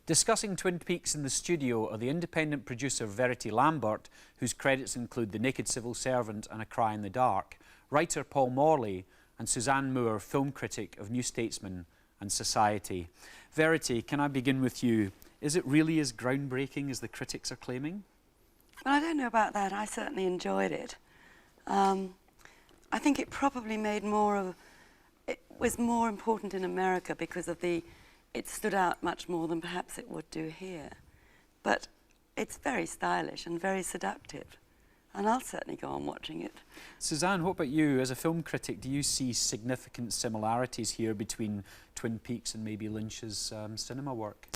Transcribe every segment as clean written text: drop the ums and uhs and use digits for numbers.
Discussing Twin Peaks in the studio are the independent producer Verity Lambert, whose credits include The Naked Civil Servant and A Cry in the Dark, writer Paul Morley, and Suzanne Moore, film critic of New Statesman and Society. Verity, can I begin with you? Is it really as groundbreaking as the critics are claiming? Well, I don't know about that. I certainly enjoyed it. I think it probably made more of... It was more important in America because of the... It stood out much more than perhaps it would do here. But it's very stylish and very seductive. And I'll certainly go on watching it. Suzanne, what about you? As a film critic, do you see significant similarities here between Twin Peaks and maybe Lynch's cinema work?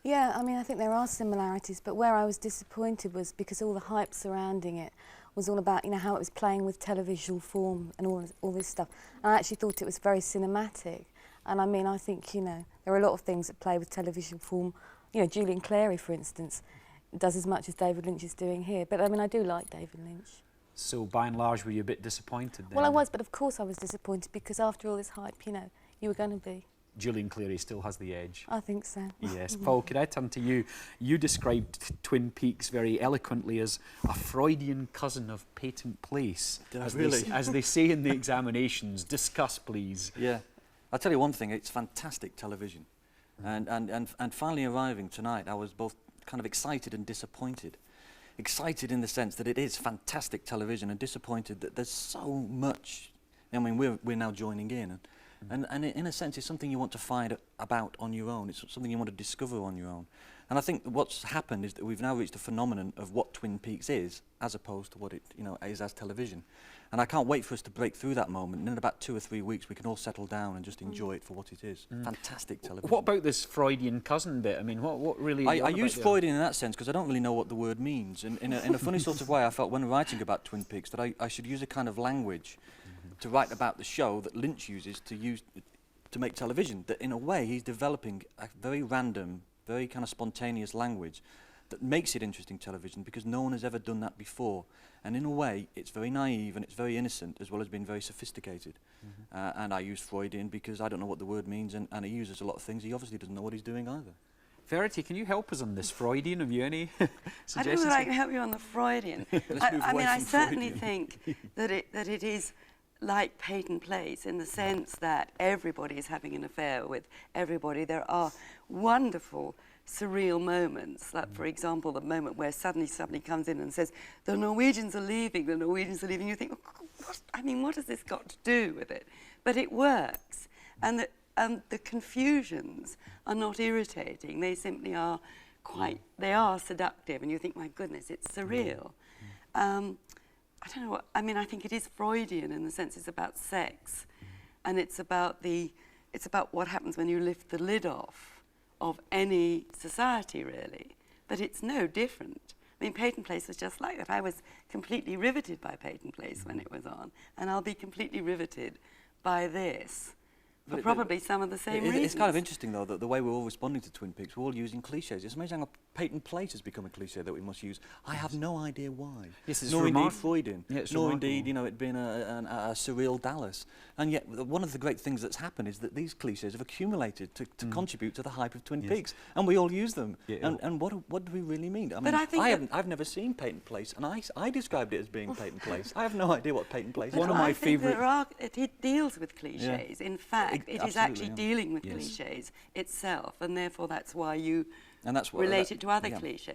Yeah, I mean, I think there are similarities, but where I was disappointed was because all the hype surrounding it was all about, you know, how it was playing with televisual form and all this stuff. And I actually thought it was very cinematic. And I mean, I think, you know, there are a lot of things that play with television form. You know, Julian Clary, for instance, does as much as David Lynch is doing here. But I mean, I do like David Lynch. So by and large, were you a bit disappointed then? Well, I was, but of course I was disappointed because after all this hype, you know, you were going to be. Julian Clary still has the edge. I think so. Yes. Paul, could I turn to you? You described Twin Peaks very eloquently as a Freudian cousin of Patent Place. As they say in the examinations. Discuss, please. Yeah. I'll tell you one thing, it's fantastic television. And finally arriving tonight, I was both kind of excited and disappointed. Excited in the sense that it is fantastic television, and disappointed that there's so much. I mean, we're now joining in. And in a sense, it's something you want to find about on your own. It's something you want to discover on your own. And I think what's happened is that we've now reached a phenomenon of what Twin Peaks is, as opposed to what it, you know, is as television. And I can't wait for us to break through that moment. And in about 2 or 3 weeks, we can all settle down and just enjoy it for what it is. Fantastic television. What about this Freudian cousin bit? I mean, what really... I use Freudian in that sense because I don't really know what the word means. And in a funny sort of way, I felt when writing about Twin Peaks that I should use a kind of language to write about the show that Lynch uses to make television. That in a way, he's developing a very random, very kind of spontaneous language that makes it interesting television because no one has ever done that before. And in a way, it's very naive and it's very innocent as well as being very sophisticated. And I use Freudian because I don't know what the word means, and he uses a lot of things. He obviously doesn't know what he's doing either. Verity, can you help us on this Freudian? Have you any suggestions? I don't know that I can help you on the Freudian. I mean, I certainly think that it is like Patent Place in the sense that everybody is having an affair with everybody. There are wonderful surreal moments, like for example the moment where suddenly somebody comes in and says the Norwegians are leaving, the Norwegians are leaving. You think, what has this got to do with it? But it works, and the confusions are not irritating. They simply are they are seductive, and you think, my goodness, it's surreal. I don't know what, I mean, I think it is Freudian in the sense it's about sex, and it's about what happens when you lift the lid off of any society, really. But it's no different. I mean, Patent Place was just like that. I was completely riveted by Patent Place when it was on, and I'll be completely riveted by this. For probably some of the same reasons. It's kind of interesting, though, that the way we're all responding to Twin Peaks, we're all using cliches. It's amazing how Patent Place has become a cliche that we must use. I have no idea why. Yes, it's nor indeed Freudian, nor indeed, you know, it being a surreal Dallas. And yet, one of the great things that's happened is that these cliches have accumulated to contribute to the hype of Twin Peaks, and we all use them. Yeah. And what do we really mean? I mean, I've never seen Patent Place, and I described it as being Patent Place. I have no idea what Patent Place is. One of my favourite... It deals with cliches. In fact, it is actually dealing with cliches itself, and therefore that's why you relate it to other cliches.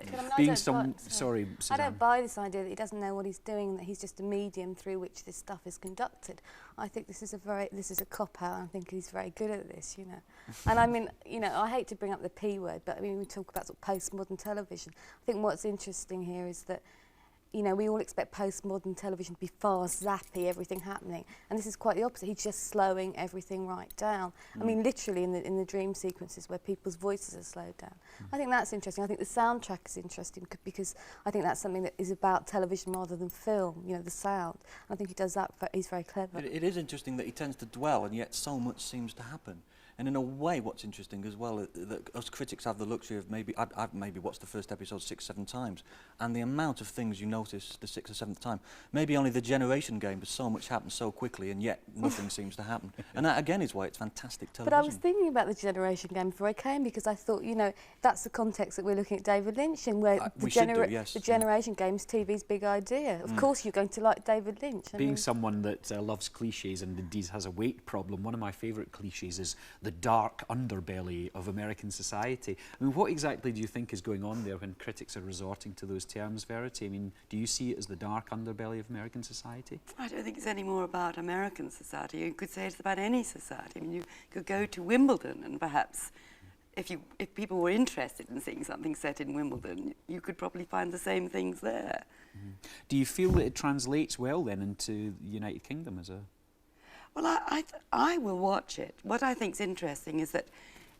Sorry, Suzanne. I don't buy this idea that he doesn't know what he's doing, that he's just a medium through which this stuff is conducted. I think this is a cop-out. I think he's very good at this, you know. And I mean, you know, I hate to bring up the P word, but I mean, we talk about sort of postmodern television. I think what's interesting here is that, you know, we all expect postmodern television to be fast, zappy, everything happening, and this is quite the opposite. He's just slowing everything right down. I mean, literally in the dream sequences where people's voices are slowed down. I think that's interesting. I think the soundtrack is interesting because I think that's something that is about television rather than film. You know, the sound. I think he does that. He's very clever. It is interesting that he tends to dwell, and yet so much seems to happen. And in a way, what's interesting as well, that us critics have the luxury of I've maybe watched the first episode 6, 7 times, and the amount of things you notice the 6th or 7th time, maybe only the Generation Game, but so much happens so quickly, and yet nothing seems to happen. And that, again, is why it's fantastic television. But I was thinking about the Generation Game before I came, because I thought, you know, that's the context that we're looking at David Lynch in, where the Generation Game is TV's big idea. Of course you're going to like David Lynch. Being someone that loves cliches and indeed has a weight problem, one of my favourite cliches is the dark underbelly of American society. I mean, what exactly do you think is going on there when critics are resorting to those terms, Verity? I mean, do you see it as the dark underbelly of American society? I don't think it's any more about American society. You could say it's about any society. I mean, you could go to Wimbledon and perhaps if people were interested in seeing something set in Wimbledon, you could probably find the same things there. Do you feel that it translates well then into the United Kingdom as a... Well, I will watch it. What I think is interesting is that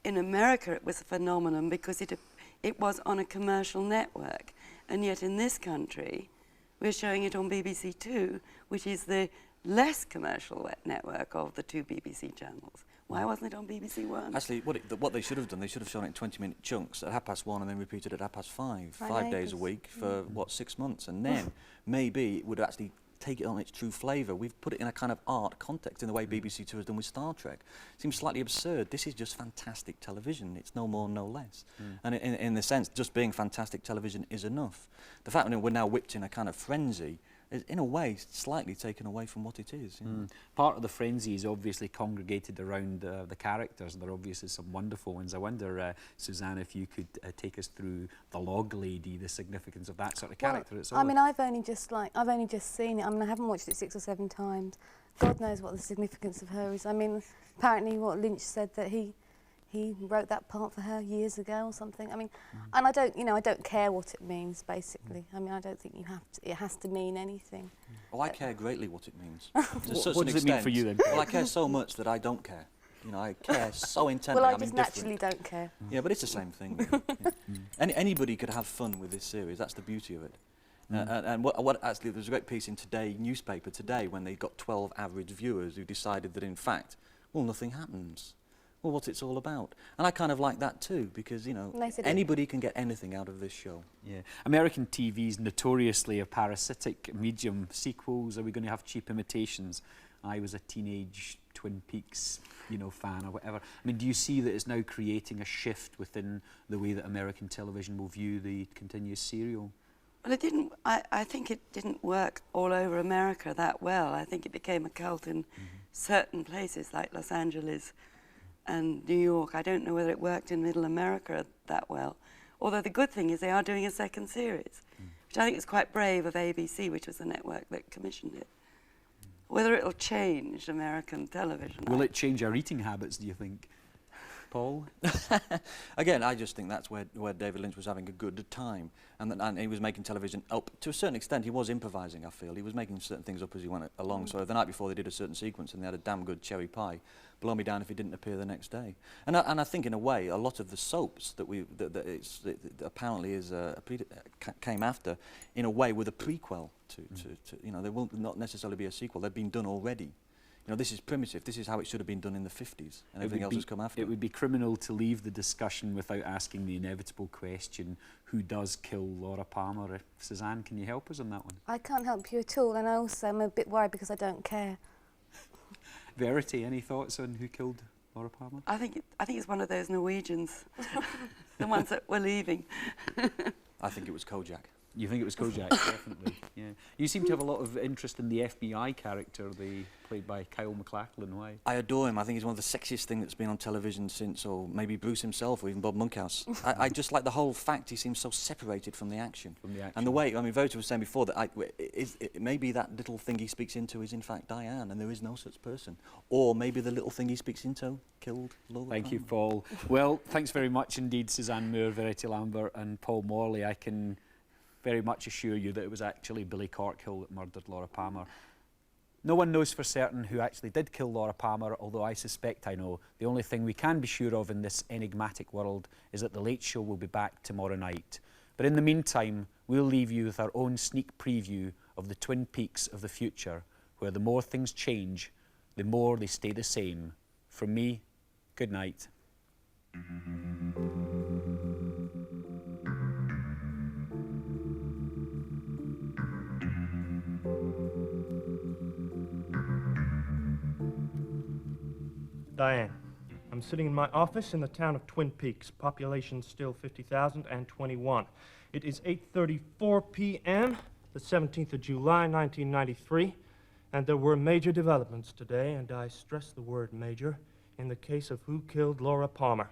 in America it was a phenomenon because it was on a commercial network, and yet in this country we're showing it on BBC Two, which is the less commercial network of the 2 BBC channels. Why wasn't it on BBC One? Actually, what they should have done, they should have shown it in 20-minute chunks at 1:30 and then repeated at 5:30, 5 days a week for, 6 months, and then maybe it would actually take it on its true flavour. We've put it in a kind of art context in the way BBC Two has done with Star Trek. It seems slightly absurd. This is just fantastic television. It's no more, no less. And in the sense, just being fantastic television is enough. The fact that we're now whipped in a kind of frenzy is, in a way, slightly taken away from what it is. You know? Part of the frenzy is obviously congregated around the characters. There are obviously some wonderful ones. I wonder, Suzanne, if you could take us through the Log Lady, the significance of that sort of character. Well, I mean, I've only just seen it. I mean, I haven't watched it 6 or 7 times. God knows what the significance of her is. I mean, apparently what Lynch said that he wrote that part for her years ago or something. I mean, and I don't care what it means, basically. I mean, I don't think it has to mean anything. Oh, I care greatly what it means. What does it mean for you then? Well, I care so much that I don't care. You know, I care so intensely. Well, I just naturally don't care. Yeah, but it's the same thing. Anybody could have fun with this series. That's the beauty of it. And what actually, there's a great piece in Today newspaper today when they got 12 average viewers who decided that in fact, well, nothing happens. Well, what it's all about. And I kind of like that too, because, you know, anybody can get anything out of this show. Yeah. American TV's notoriously a parasitic medium. Sequels, are we going to have cheap imitations? I was a teenage Twin Peaks, you know, fan or whatever. I mean, do you see that it's now creating a shift within the way that American television will view the continuous serial? Well, it didn't. I think it didn't work all over America that well. I think it became a cult in certain places like Los Angeles and New York. I don't know whether it worked in Middle America that well. Although the good thing is they are doing a second series, which I think is quite brave of ABC, which was the network that commissioned it. Whether it'll change American television. Will it change our eating habits, do you think? Paul? Again, I just think that's where David Lynch was having a good time, and he was making television up to a certain extent. He was improvising, I feel. He was making certain things up as he went along. So the night before they did a certain sequence and they had a damn good cherry pie. Blow me down if he didn't appear the next day. And I think in a way a lot of the soaps that apparently is came after, in a way, with a prequel to you know, there will not necessarily be a sequel. They've been done already. You know, this is primitive. This is how it should have been done in the 50s, and everything else has come after. It would be criminal to leave the discussion without asking the inevitable question, who does kill Laura Palmer? Suzanne, can you help us on that one? I can't help you at all, and I also am a bit worried because I don't care. Verity, any thoughts on who killed Laura Palmer? I think it's one of those Norwegians, the ones that were leaving. I think it was Kojak. You think it was Kojak, definitely. Yeah. You seem to have a lot of interest in the FBI character, played by Kyle MacLachlan. Why? I adore him. I think he's one of the sexiest things that's been on television since, or maybe Bruce himself, or even Bob Monkhouse. I just like the whole fact he seems so separated from the action. And the way, I mean, Verity was saying before that maybe that little thing he speaks into is in fact Diane, and there is no such person. Or maybe the little thing he speaks into killed Laura Thank Palmer. you, Paul. Well, thanks very much indeed, Suzanne Moore, Verity Lambert and Paul Morley. I can very much assure you that it was actually Billy Corkhill that murdered Laura Palmer. No one knows for certain who actually did kill Laura Palmer, although I suspect I know. The only thing we can be sure of in this enigmatic world is that The Late Show will be back tomorrow night. But in the meantime, we'll leave you with our own sneak preview of the Twin Peaks of the future, where the more things change, the more they stay the same. From me, Good night. Diane, I'm sitting in my office in the town of Twin Peaks, population still 50,021. It is 8:34 p.m., the 17th of July, 1993, and there were major developments today, and I stress the word major, in the case of who killed Laura Palmer.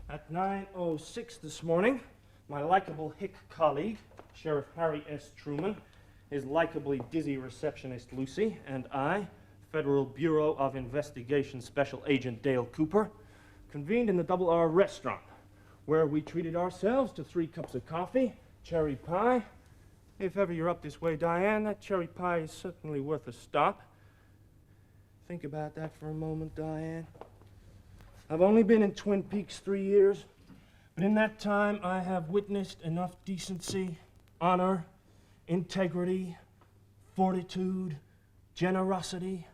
At 9:06 this morning, my likable hick colleague, Sheriff Harry S. Truman, his likably dizzy receptionist Lucy, and I, Federal Bureau of Investigation Special Agent Dale Cooper, convened in the Double R restaurant, where we treated ourselves to 3 cups of coffee, cherry pie. If ever you're up this way, Diane, that cherry pie is certainly worth a stop. Think about that for a moment, Diane. I've only been in Twin Peaks 3 years, but in that time I have witnessed enough decency, honor, integrity, fortitude, generosity,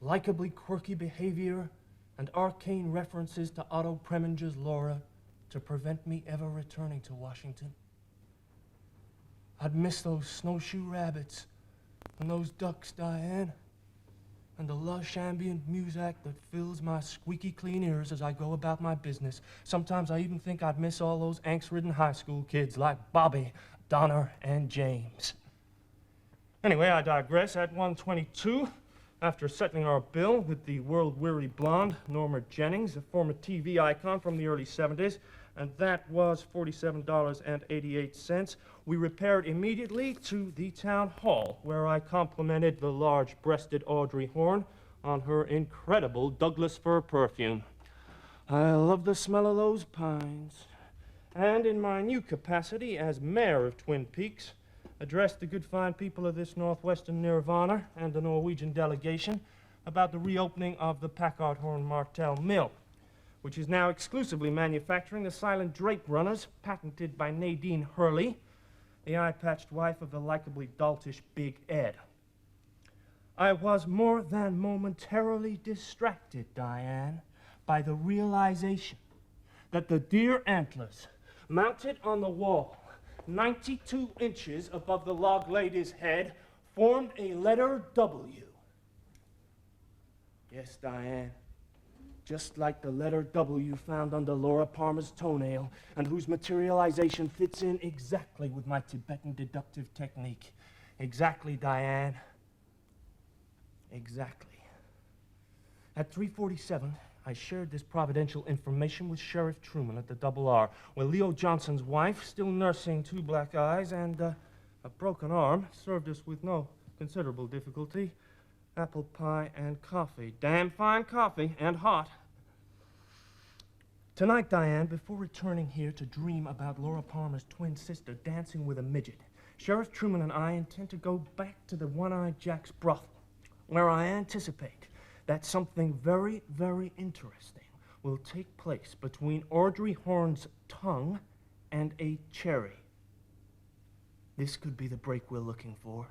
likably quirky behavior, and arcane references to Otto Preminger's Laura to prevent me ever returning to Washington. I'd miss those snowshoe rabbits and those ducks, Diane, and the lush ambient music that fills my squeaky clean ears as I go about my business. Sometimes I even think I'd miss all those angst-ridden high school kids like Bobby, Donna, and James. Anyway, I digress. At 1:22, after settling our bill with the world-weary blonde Norma Jennings, a former TV icon from the early 70s, and that was $47.88, we repaired immediately to the town hall, where I complimented the large-breasted Audrey Horne on her incredible Douglas fir perfume. I love the smell of those pines. And in my new capacity as mayor of Twin Peaks, addressed the good fine people of this northwestern nirvana and the Norwegian delegation about the reopening of the Packard Horn Martel Mill, which is now exclusively manufacturing the silent drape runners patented by Nadine Hurley, the eye-patched wife of the likably doltish Big Ed. I was more than momentarily distracted, Diane, by the realization that the deer antlers mounted on the wall 92 inches above the log lady's head formed a letter W. Yes, Diane, just like the letter W found under Laura Palmer's toenail, and whose materialization fits in exactly with my Tibetan deductive technique. Exactly, Diane. Exactly. At 3:47, I shared this providential information with Sheriff Truman at the Double R, where Leo Johnson's wife, still nursing 2 black eyes and a broken arm, served us with no considerable difficulty apple pie and coffee. Damn fine coffee, and hot. Tonight, Diane, before returning here to dream about Laura Palmer's twin sister dancing with a midget, Sheriff Truman and I intend to go back to the One-Eyed Jack's brothel, where I anticipate that something very, very interesting will take place between Audrey Horne's tongue and a cherry. This could be the break we're looking for.